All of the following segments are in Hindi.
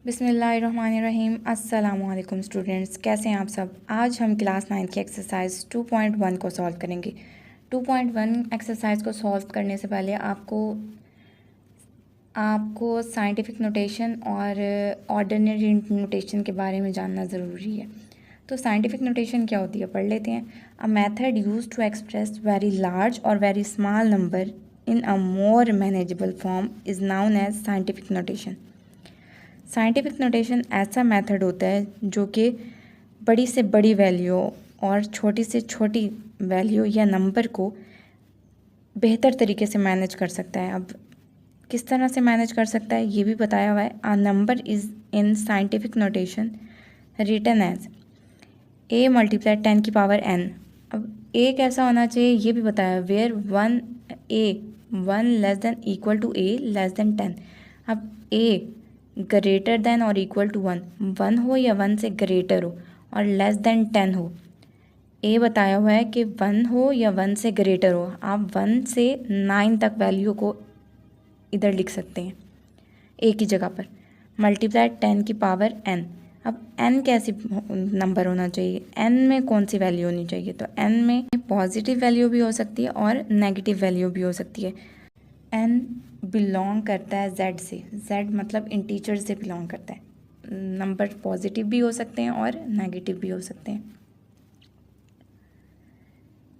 बिस्मिल्लाहिर्रहमानिर्रहीम। अस्सलामुअलैकुम स्टूडेंट्स, कैसे हैं आप सब। आज हम क्लास 9 की एक्सरसाइज 2.1 को सॉल्व करेंगे। 2.1 एक्सरसाइज को सॉल्व करने से पहले आपको साइंटिफिक नोटेशन और ऑर्डिनरी नोटेशन के बारे में जानना ज़रूरी है। तो साइंटिफिक नोटेशन क्या होती है, पढ़ लेते हैं। A method use to express very large और very small number in a more manageable form is known as scientific notation. Scientific notation ऐसा मेथड होता है जो कि बड़ी से बड़ी वैल्यू और छोटी से छोटी वैल्यू या नंबर को बेहतर तरीके से मैनेज कर सकता है। अब किस तरह से मैनेज कर सकता है ये भी बताया हुआ है। A number is in scientific notation written as a multiply 10 की पावर n। अब a कैसा होना चाहिए ये भी बताया, where one less than equal to a less than 10। अब a ग्रेटर देन और इक्वल टू 1 हो या 1 से ग्रेटर हो और लेस देन 10 हो। ए बताया हुआ है कि 1 हो या 1 से ग्रेटर हो। आप 1 से 9 तक वैल्यू को इधर लिख सकते हैं ए की जगह पर, मल्टीप्लाई 10 की पावर n। अब n कैसी नंबर होना चाहिए, n में कौन सी वैल्यू होनी चाहिए, तो n में पॉजिटिव वैल्यू भी हो सकती है और नेगेटिव वैल्यू भी हो सकती है। n बिलोंग करता है z से, z मतलब इंटीजर से बिलोंग करता है। नंबर पॉजिटिव भी हो सकते हैं और नेगेटिव भी हो सकते हैं।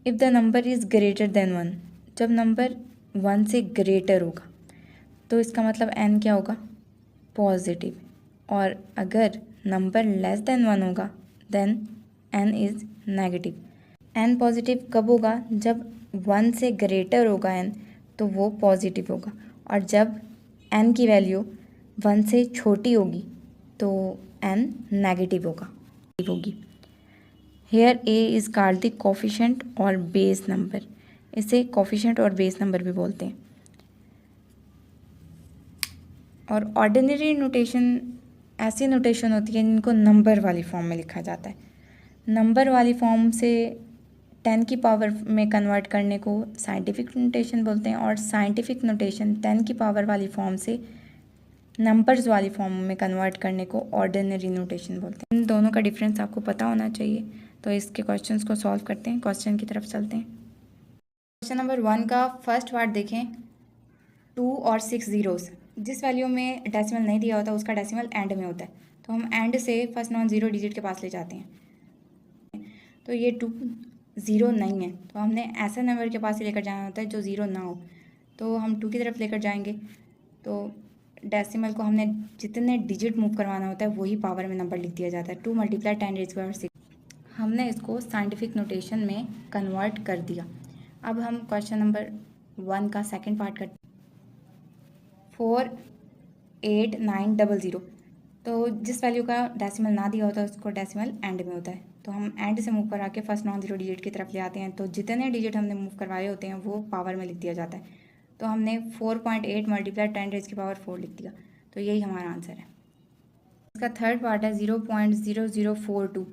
If the number is greater than 1, जब नंबर 1 से ग्रेटर होगा तो इसका मतलब n क्या होगा, पॉजिटिव। और अगर नंबर लेस देन 1 होगा then n is negative. n positive कब होगा, जब 1 से ग्रेटर होगा n तो वो पॉजिटिव होगा, और जब n की वैल्यू 1 से छोटी होगी तो n नेगेटिव होगी। Here a is called the coefficient और बेस नंबर। इसे कोफिशिएंट और बेस नंबर भी बोलते हैं। और ऑर्डिनरी नोटेशन ऐसी नोटेशन होती है जिनको नंबर वाली फॉर्म में लिखा जाता है। नंबर वाली फॉर्म से 10 की पावर में कन्वर्ट करने को साइंटिफिक नोटेशन बोलते हैं, और साइंटिफिक नोटेशन 10 की पावर वाली फॉर्म से नंबर्स वाली फॉर्म में कन्वर्ट करने को ऑर्डिनरी नोटेशन बोलते हैं। इन दोनों का डिफरेंस आपको पता होना चाहिए। तो इसके क्वेश्चंस को सॉल्व करते हैं, क्वेश्चन की तरफ चलते हैं। क्वेश्चन नंबर 1 का फर्स्ट पार्ट देखें, 2 और 6 ज़ीरोज़। जिस वैल्यू में डेसिमल नहीं दिया होता उसका डेसिमल एंड में होता है, तो हम एंड से फर्स्ट नॉन ज़ीरो डिजिट के पास ले जाते हैं। तो ये 2 ज़ीरो नहीं है, तो हमने ऐसे नंबर के पास ही लेकर जाना होता है जो ज़ीरो ना हो। तो हम 2 की तरफ लेकर जाएंगे, तो डेसिमल को हमने जितने डिजिट मूव करवाना होता है वही पावर में नंबर लिख दिया जाता है। 2 मल्टीप्लाई 10 रेज़ पावर 6। हमने इसको साइंटिफिक नोटेशन में कन्वर्ट कर दिया। अब हम क्वेश्चन नंबर 1 का सेकंड पार्ट करते हैं। 48900। तो जिस वैल्यू का डेसिमल ना दिया होता है उसको डेसिमल एंड में होता है, तो हम एंड से मूव करा के फर्स्ट नॉन ज़ीरो डिजिट की तरफ ले आते हैं। तो जितने डिजिट हमने मूव करवाए होते हैं वो पावर में लिख दिया जाता है। तो हमने 4.8 मल्टीप्लाई 10 रेज़ की पावर 4 लिख दिया। तो यही हमारा आंसर है। इसका थर्ड पार्ट है 0.0042।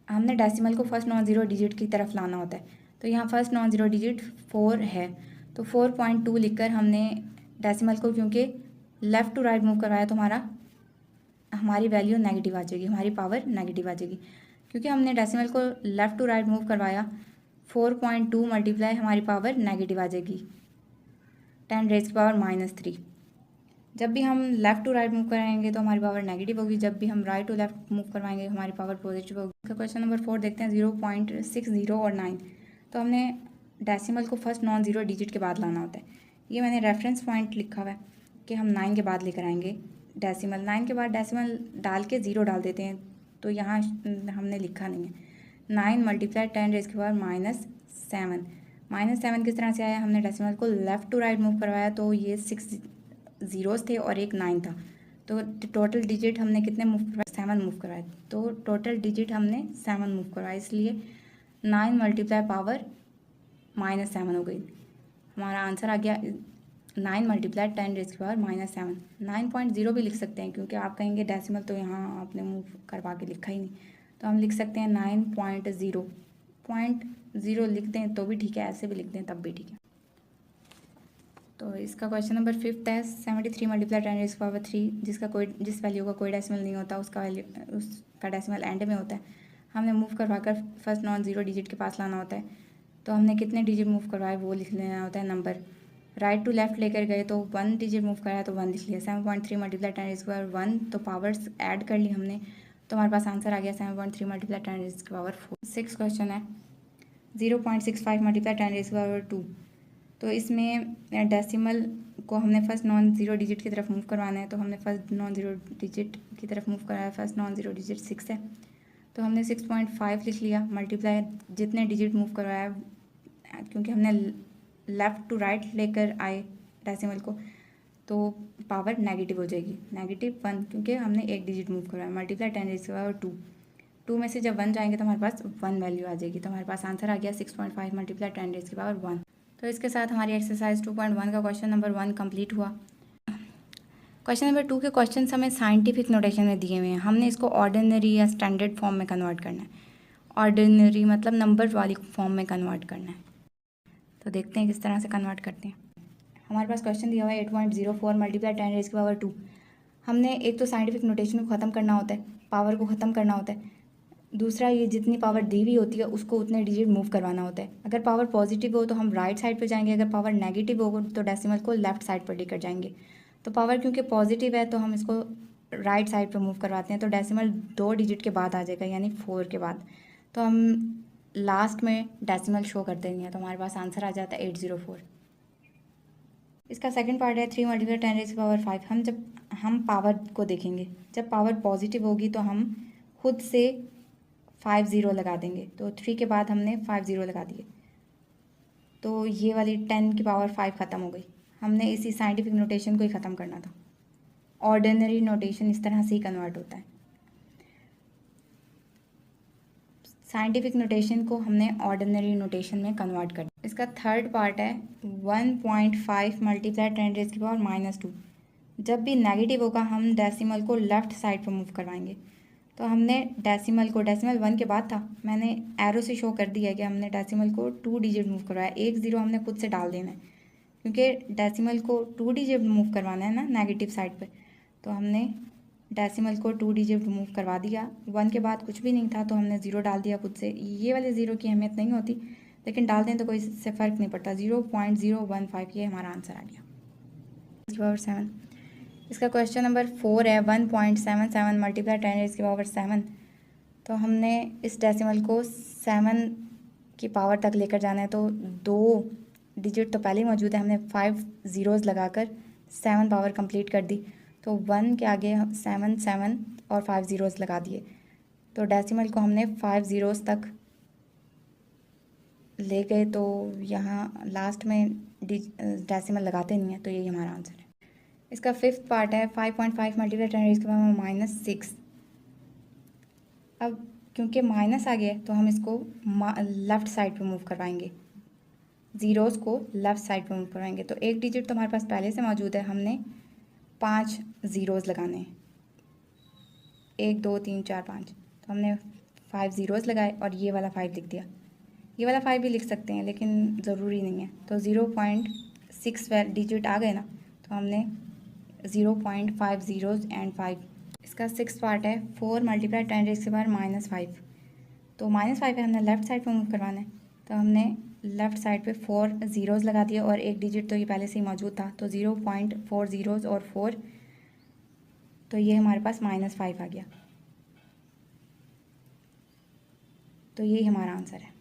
हमने डेसिमल को फर्स्ट नॉन ज़ीरो डिजिट की तरफ लाना होता है, तो यहाँ फर्स्ट नॉन ज़ीरो डिजिट 4 है, तो 4.2 लिखकर हमने डेसिमल को क्योंकि लेफ़्ट टू राइट मूव करवाया तो हमारी वैल्यू नेगेटिव आ जाएगी, हमारी पावर नेगेटिव आ जाएगी। क्योंकि हमने डेसिमल को लेफ़्ट टू राइट मूव करवाया, 4.2 मल्टीप्लाई हमारी पावर नेगेटिव आ जाएगी 10 रेज़ की पावर -3। जब भी हम लेफ़्ट टू राइट मूव कराएंगे तो हमारी पावर नेगेटिव होगी, जब भी हम राइट टू लेफ़्ट मूव करवाएंगे हमारी पावर पॉजिटिव होगी। क्वेश्चन नंबर 4 देखते हैं, 0.60 और 9। तो हमने डेसिमल को फर्स्ट नॉन ज़ीरो डिजिट के बाद लाना होता है। ये मैंने रेफरेंस पॉइंट लिखा हुआ है कि हम 9 के बाद लेकर आएंगे डेसिमल। 9 के बाद डेसिमल डाल के 0 डाल देते हैं, तो यहाँ हमने लिखा नहीं है। 9 मल्टीप्लाई 10 रेज़ की पावर -7 किस तरह से आया, हमने डेसिमल को लेफ़्ट टू राइट मूव करवाया तो ये 6 ज़ीरोज़ थे और एक 9 था, तो टोटल डिजिट हमने कितने मूव करवाए, 7 मूव करवाए। तो टोटल डिजिट हमने 7 मूव करवाए, इसलिए 9 मल्टीप्लाई पावर -7 हो गई। हमारा आंसर आ गया 9 मल्टीप्लाई 10 रेज़ की पावर -7। 9.0 भी लिख सकते हैं, क्योंकि आप कहेंगे डेसिमल तो यहाँ आपने मूव करवा के लिखा ही नहीं, तो हम लिख सकते हैं 9.0। 0.0 लिख दें तो भी ठीक है, ऐसे भी लिख दें तब भी ठीक है। तो इसका क्वेश्चन नंबर 5 है 73 मल्टीप्लाई 10⁻³ जिस वैल्यू का कोई डेसिमल नहीं होता उसका डेसिमल एंड में होता है। हमने मूव करवा कर फर्स्ट नॉन ज़ीरो डिजिट के पास लाना होता है। तो हमने कितने डिजिट मूव करवाए वो लिख लेना होता है नंबर। राइट टू लेफ्ट लेकर गए तो 1 डिजिट मूव कराया तो 1 लिख लिया। 7.3 मल्टीप्लाई 10⁻² 1, तो पावर्स ऐड कर ली हमने, तो हमारे पास आंसर आ गया 7.3 मल्टीप्लाई 10⁻⁴। 6 क्वेश्चन है 0.65 मल्टीप्लाई 10⁻²। तो इसमें डेसिमल को हमने फर्स्ट नॉन ज़ीरो डिजिट की तरफ मूव करवाना है। तो हमने फर्स्ट नॉन ज़ीरो डिजिट की तरफ मूव कराया। फर्स्ट नॉन ज़ीरो डिजिट 6 है, तो हमने 6.5 लिख लिया। मल्टीप्लाई जितने डिजिट मूव करवाया, क्योंकि हमने लेफ़्ट टू राइट लेकर आए डेसिमल को, तो पावर नेगेटिव हो जाएगी, -1, क्योंकि हमने एक डिजिट मूव करवाया। मल्टीप्लाई 10⁻²। 2 में से जब 1 जाएंगे तो हमारे पास 1 वैल्यू आ जाएगी। तो हमारे पास आंसर आ गया 6.5 मल्टीप्लाई 10⁻1। तो इसके साथ हमारी एक्सरसाइज 2.1 का क्वेश्चन नंबर 1 कंप्लीट हुआ। क्वेश्चन नंबर 2 के क्वेश्चन हमें साइंटिफिक नोटेशन में दिए हुए हैं। हमने इसको ऑर्डिनरी या स्टैंडर्ड फॉर्म में कन्वर्ट करना है। ऑर्डिनरी मतलब नंबर वाली फॉर्म में कन्वर्ट करना है। तो देखते हैं किस तरह से कन्वर्ट करते हैं। हमारे पास क्वेश्चन दिया हुआ है 8.04 मल्टीप्लाई 10⁻²। हमने एक तो साइंटिफिक नोटेशन को ख़त्म करना होता है, पावर को ख़त्म करना होता है। दूसरा, ये जितनी पावर दी हुई होती है उसको उतने डिजिट मूव करवाना होता है। अगर पावर पॉजिटिव हो तो हम राइट साइड पर जाएंगे, अगर पावर नेगेटिव हो तो डेसिमल को लेफ्ट साइड पर लेकर जाएंगे। तो पावर क्योंकि पॉजिटिव है तो हम इसको राइट साइड पर मूव करवाते हैं। तो डेसिमल 2 डिजिट के बाद आ जाएगा, यानी 4 के बाद। तो हम लास्ट में डेसिमल शो कर देंगे, तो हमारे पास आंसर आ जाता है 804। इसका सेकंड पार्ट है 3 मल्टीप्लाई 10⁵। हम पावर को देखेंगे, जब पावर पॉजिटिव होगी तो हम खुद से 5 0 लगा देंगे। तो 3 के बाद हमने 5 0 लगा दिए, तो ये वाली 10 की पावर 5 ख़त्म हो गई। हमने इसी साइंटिफिक नोटेशन को ही ख़त्म करना था। ऑर्डिनरी नोटेशन इस तरह से ही कन्वर्ट होता है। साइंटिफिक नोटेशन को हमने ऑर्डिनरी नोटेशन में कन्वर्ट कर दिया। इसका थर्ड पार्ट है 1.5 मल्टीप्लाई 10⁻²। जब भी नेगेटिव होगा हम डेसिमल को लेफ़्ट साइड पर मूव करवाएंगे। तो हमने डेसिमल 1 के बाद था, मैंने एरो से शो कर दिया कि हमने डेसिमल को 2 डिजिट मूव करवाया। 1 0 हमने खुद से डाल देना है, क्योंकि डेसिमल को 2 डिजिट मूव करवाना है ना नेगेटिव साइड पे। तो हमने डेसिमल को 2 डिजिट मूव करवा दिया। 1 के बाद कुछ भी नहीं था तो हमने 0 डाल दिया खुद से। ये वाले 0 की अहमियत नहीं होती, लेकिन डाल दें तो कोई इससे फ़र्क नहीं पड़ता। 0.015 ये हमारा आंसर आ गया। 7 इसका क्वेश्चन नंबर 4 है 1.77 मल्टीप्लाई 10⁻⁷। तो हमने इस डेसिमल को 7 की पावर तक लेकर जाना है। तो 2 डिजिट तो पहले ही मौजूद है, हमने 5 ज़ीरोज़ लगाकर 7 पावर कंप्लीट कर दी। तो 1 के आगे 7 7 और 5 ज़ीरोज़ लगा दिए। तो डेसिमल को हमने 5 ज़ीरोज़ तक ले गए, तो यहाँ लास्ट में डेसिमल लगाते नहीं हैं, तो यही हमारा आंसर है। इसका फिफ्थ पार्ट है 5.5 मल्टीप्लाई 10⁻⁻6। अब क्योंकि माइनस आ गया तो हम इसको लेफ़्ट साइड पे मूव करवाएंगे, ज़ीरोज़ को लेफ़्ट साइड पे मूव करवाएंगे। तो एक डिजिट तो हमारे पास पहले से मौजूद है, हमने 5 ज़ीरोज़ लगाने हैं, 1 2 3 4 5। तो हमने 5 ज़ीरोज़ लगाए और ये वाला 5 लिख दिया। ये वाला 5 भी लिख सकते हैं लेकिन ज़रूरी नहीं है। तो 0.6 डिजिट आ गए ना, तो हमने 0.5 ज़ीरोज़ एंड 5। इसका 6th पार्ट है 4 मल्टीप्लाई 10⁻⁻5। तो -5 है, हमने लेफ़्ट साइड पे मूव करवाना है। तो हमने लेफ़्ट साइड पे 4 ज़ीरोज़ लगा दिए और एक डिजिट तो ये पहले से ही मौजूद था। तो 0.4 ज़ीरोज़ और 4, तो ये हमारे पास -5 आ गया। तो यही हमारा आंसर है।